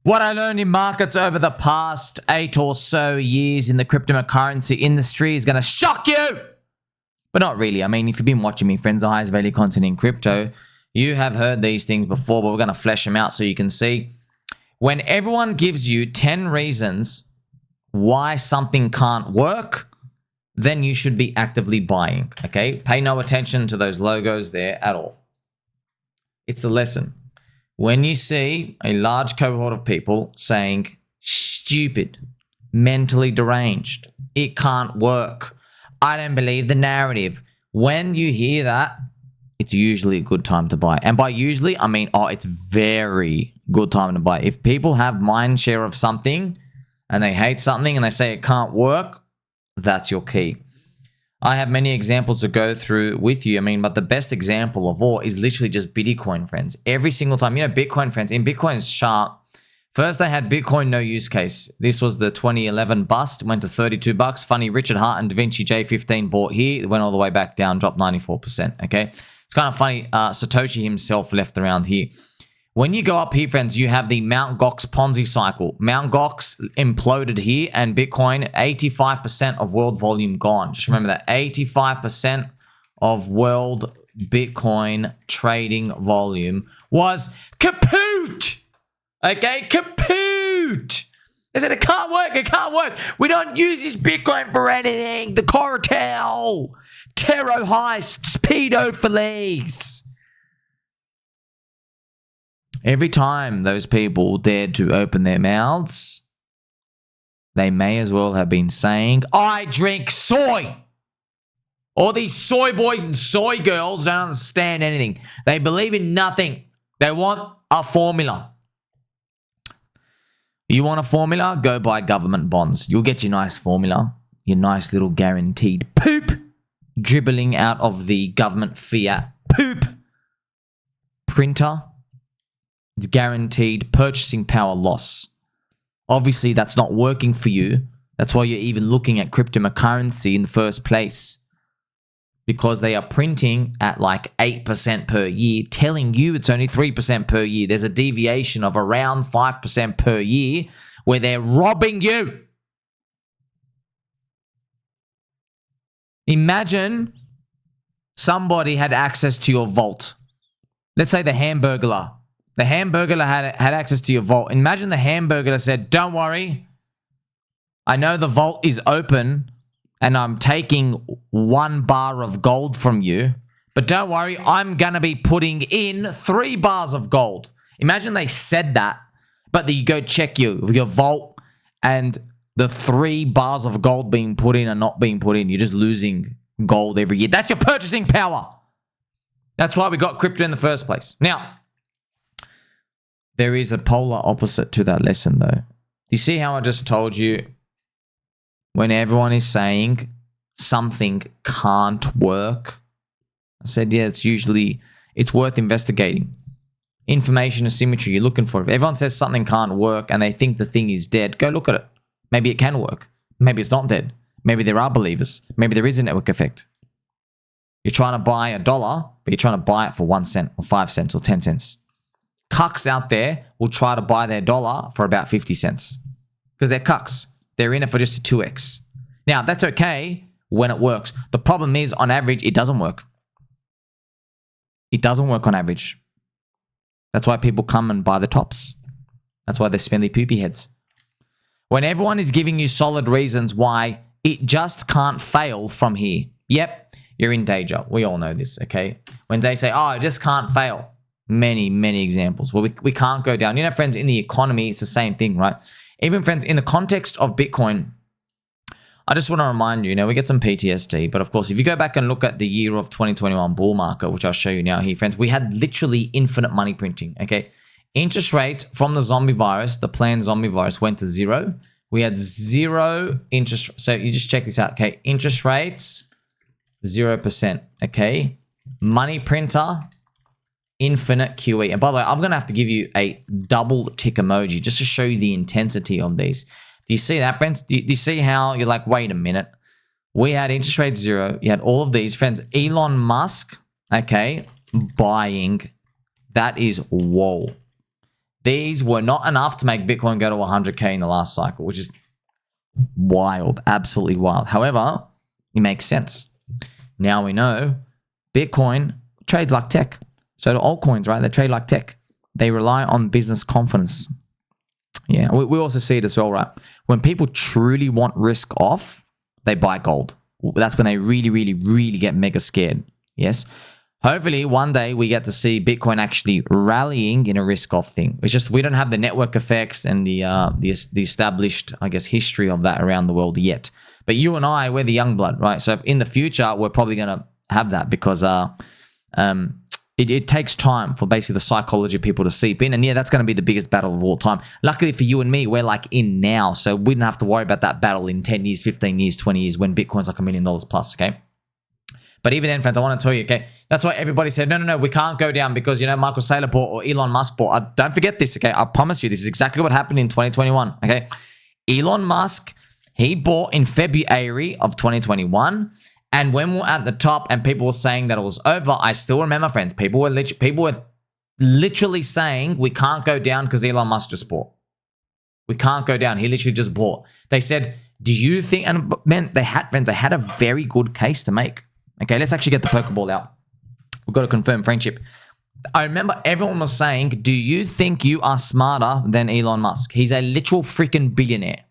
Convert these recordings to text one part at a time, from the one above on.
What I learned in markets over the past 8 or so years in the cryptocurrency industry is going to shock you. But not really. I mean, if you've been watching me, friends, the highest value content in crypto, you have heard these things before, but we're going to flesh them out so you can see. When everyone gives you 10 reasons why something can't work, then you should be actively buying, okay? Pay no attention to those logos there at all. It's the lesson. When you see a large cohort of people saying, stupid, mentally deranged, it can't work, I don't believe the narrative. When you hear that, it's usually a good time to buy. And by usually, I mean, it's very good time to buy. If people have mind share of something and they hate something and they say it can't work, that's your key. I have many examples to go through with you. I mean, but the best example of all is literally just Bitcoin, friends. Every single time, Bitcoin, friends, in Bitcoin's chart, first they had Bitcoin no use case. This was the 2011 bust, went to $32. Funny, Richard Hart and Da Vinci J15 bought here, it went all the way back down, dropped 94%, okay? It's kind of funny, Satoshi himself left around here. When you go up here, friends, you have the Mt. Gox Ponzi cycle. Mt. Gox imploded here and Bitcoin, 85% of world volume gone. Just remember that, 85% of world Bitcoin trading volume was KAPOOT. Okay, KAPOOT. They said it can't work, it can't work. We don't use this Bitcoin for anything. The cartel, terror heists, pedophiles. Every time those people dared to open their mouths, they may as well have been saying, I drink soy. All these soy boys and soy girls don't understand anything. They believe in nothing. They want a formula. You want a formula? Go buy government bonds. You'll get your nice formula, your nice little guaranteed poop dribbling out of the government fiat poop printer. It's guaranteed purchasing power loss. Obviously, that's not working for you. That's why you're even looking at cryptocurrency in the first place. Because they are printing at like 8% per year, telling you it's only 3% per year. There's a deviation of around 5% per year where they're robbing you. Imagine somebody had access to your vault. Let's say the Hamburglar. The Hamburglar had access to your vault. Imagine the Hamburglar said, don't worry. I know the vault is open and I'm taking 1 bar of gold from you. But don't worry, I'm going to be putting in 3 bars of gold. Imagine they said that, but then you go check your vault and the 3 bars of gold being put in are not being put in. You're just losing gold every year. That's your purchasing power. That's why we got crypto in the first place. Now, there is a polar opposite to that lesson, though. Do you see how I just told you when everyone is saying something can't work? I said, yeah, it's worth investigating. Information asymmetry, you're looking for. If everyone says something can't work and they think the thing is dead, go look at it. Maybe it can work. Maybe it's not dead. Maybe there are believers. Maybe there is a network effect. You're trying to buy $1, but you're trying to buy it for 1 cent or 5 cents or 10 cents. Cucks out there will try to buy their dollar for about 50 cents because they're cucks. They're in it for just a 2x. Now, that's okay when it works. The problem is, on average, it doesn't work. It doesn't work on average. That's why people come and buy the tops. That's why they're smelly poopy heads. When everyone is giving you solid reasons why it just can't fail from here, yep, you're in danger. We all know this, okay? When they say, it just can't fail. Many, many examples. Well, we can't go down. Friends, in the economy, it's the same thing, right? Even, friends, in the context of Bitcoin, I just want to remind you, we get some PTSD, but of course, if you go back and look at the year of 2021 bull market, which I'll show you now here, friends, we had literally infinite money printing, okay? Interest rates from the zombie virus, the planned zombie virus, went to 0. We had 0 interest. So you just check this out, okay? Interest rates, 0%, okay? Money printer, infinite QE. And by the way, I'm going to have to give you a double tick emoji just to show you the intensity of these. Do you see that, friends? Do you see how you're like, wait a minute. We had interest rate 0. You had all of these, friends. Elon Musk, okay, buying. That is whoa. These were not enough to make Bitcoin go to 100K in the last cycle, which is wild, absolutely wild. However, it makes sense. Now we know Bitcoin trades like tech. So do altcoins, right? They trade like tech. They rely on business confidence. Yeah, we also see it as well, right? When people truly want risk off, they buy gold. That's when they really, really, really get mega scared. Yes. Hopefully, one day we get to see Bitcoin actually rallying in a risk-off thing. It's just we don't have the network effects and the established, I guess, history of that around the world yet. But you and I, we're the young blood, right? So in the future, we're probably going to have that because it takes time for basically the psychology of people to seep in. And yeah, that's going to be the biggest battle of all time. Luckily for you and me, we're like in now. So we don't have to worry about that battle in 10 years, 15 years, 20 years when Bitcoin's like $1 million plus, okay? But even then, friends, I want to tell you, okay, that's why everybody said, no, we can't go down because, you know, Michael Saylor bought or Elon Musk bought. Don't forget this, okay? I promise you, this is exactly what happened in 2021, okay? Elon Musk, he bought in February of 2021. And when we're at the top and people were saying that it was over, I still remember, friends, people were literally saying we can't go down because Elon Musk just bought. We can't go down. He literally just bought. They said, do you think, and man, they had a very good case to make. Okay, let's actually get the Pokeball out. We've got to confirm friendship. I remember everyone was saying, do you think you are smarter than Elon Musk? He's a literal freaking billionaire.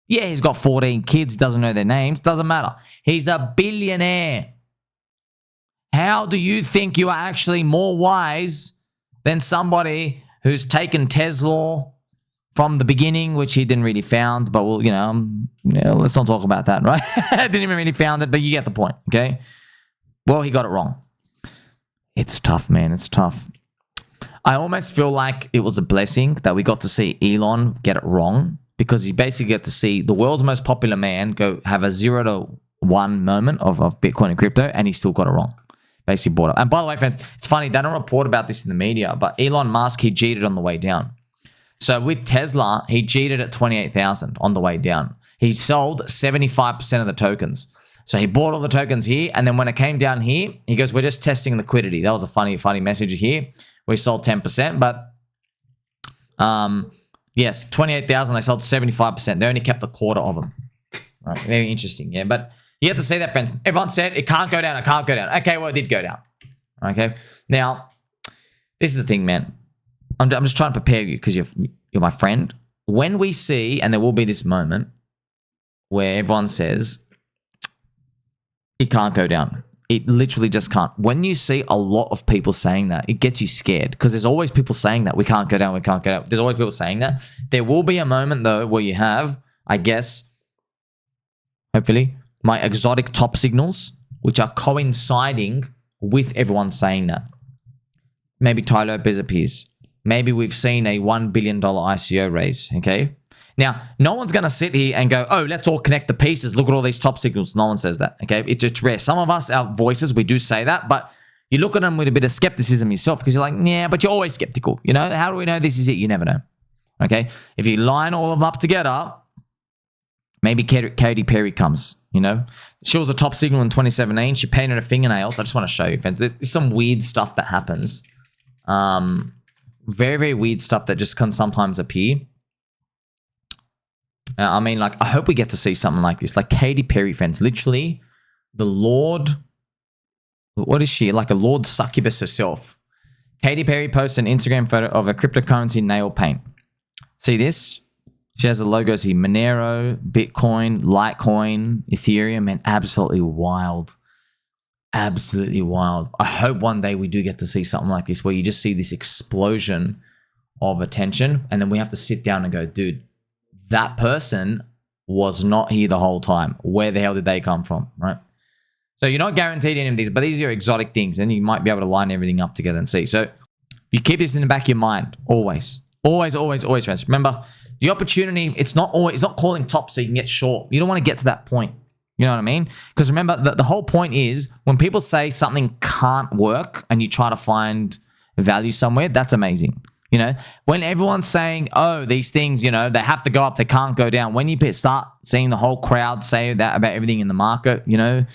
Yeah, he's got 14 kids, doesn't know their names. Doesn't matter. He's a billionaire. How do you think you are actually more wise than somebody who's taken Tesla from the beginning, which he didn't really found, but well, let's not talk about that, right? Didn't even really found it, but you get the point, okay? Well, he got it wrong. It's tough, man. It's tough. I almost feel like it was a blessing that we got to see Elon get it wrong because you basically get to see the world's most popular man go have a 0 to 1 moment of Bitcoin and crypto, and he still got it wrong. Basically bought it. And by the way, friends, it's funny. They don't report about this in the media, but Elon Musk, he cheated on the way down. So with Tesla, he cheated at 28,000 on the way down. He sold 75% of the tokens. So he bought all the tokens here, and then when it came down here, he goes, we're just testing liquidity. That was a funny message here. We sold 10%, but yes, 28,000, they sold 75%. They only kept a quarter of them. Right, very interesting, yeah. But you have to say that, friends. Everyone said, it can't go down, it can't go down. Okay, well, it did go down. Okay, now, this is the thing, man. I'm just trying to prepare you because you're my friend. When we see, and there will be this moment where everyone says, it can't go down. It literally just can't. When you see a lot of people saying that, it gets you scared because there's always people saying that we can't go down, we can't go down. There's always people saying that. There will be a moment though where you have, I guess, hopefully, my exotic top signals, which are coinciding with everyone saying that. Maybe Tai Lopez appears. Maybe we've seen a $1 billion ICO raise, okay? Now, no one's going to sit here and go, oh, let's all connect the pieces. Look at all these top signals. No one says that, okay? It's rare. Some of us, our voices, we do say that, but you look at them with a bit of skepticism yourself because you're like, yeah, but you're always skeptical. You know, how do we know this is it? You never know, okay? If you line all of them up together, maybe Katy Perry comes, you know? She was a top signal in 2017. She painted her fingernails. I just want to show you, friends. There's some weird stuff that happens. Very, very weird stuff that just can sometimes appear. I mean, like, I hope we get to see something like this. Like Katy Perry, friends. Literally, the Lord... What is she? Like a Lord succubus herself. Katy Perry posts an Instagram photo of a cryptocurrency nail paint. See this? She has the logos here. Monero, Bitcoin, Litecoin, Ethereum, and absolutely wild. Absolutely wild. I hope one day we do get to see something like this where you just see this explosion of attention and then we have to sit down and go, dude, that person was not here the whole time. Where the hell did they come from, right? So you're not guaranteed any of these, but these are exotic things and you might be able to line everything up together and see. So you keep this in the back of your mind, always. Always, always, always, friends. Remember, the opportunity, it's not calling top so you can get short. You don't want to get to that point. You know what I mean? Because remember, the whole point is when people say something can't work and you try to find value somewhere, that's amazing. You know, when everyone's saying, oh, these things, you know, they have to go up, they can't go down. When you start seeing the whole crowd say that about everything in the market, you know,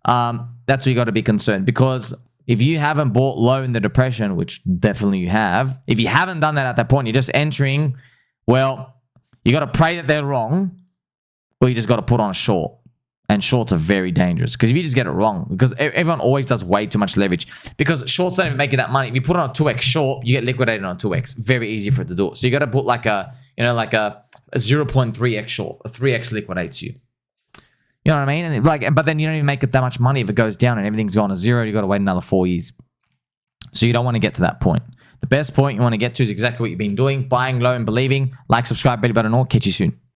that's where you got to be concerned because if you haven't bought low in the depression, which definitely you have, if you haven't done that at that point, you're just entering, well, you got to pray that they're wrong, or you just got to put on a short. And shorts are very dangerous because if you just get it wrong, because everyone always does way too much leverage, because shorts don't even make you that money. If you put on a 2x short, you get liquidated on 2x. Very easy for it to do it. So you got to put like a, like a 0.3x short, a 3x liquidates you. You know what I mean? And but then you don't even make it that much money if it goes down and everything's gone to zero. You got to wait another 4 years. So you don't want to get to that point. The best point you want to get to is exactly what you've been doing, buying low and believing. Like, subscribe, belly button, or catch you soon.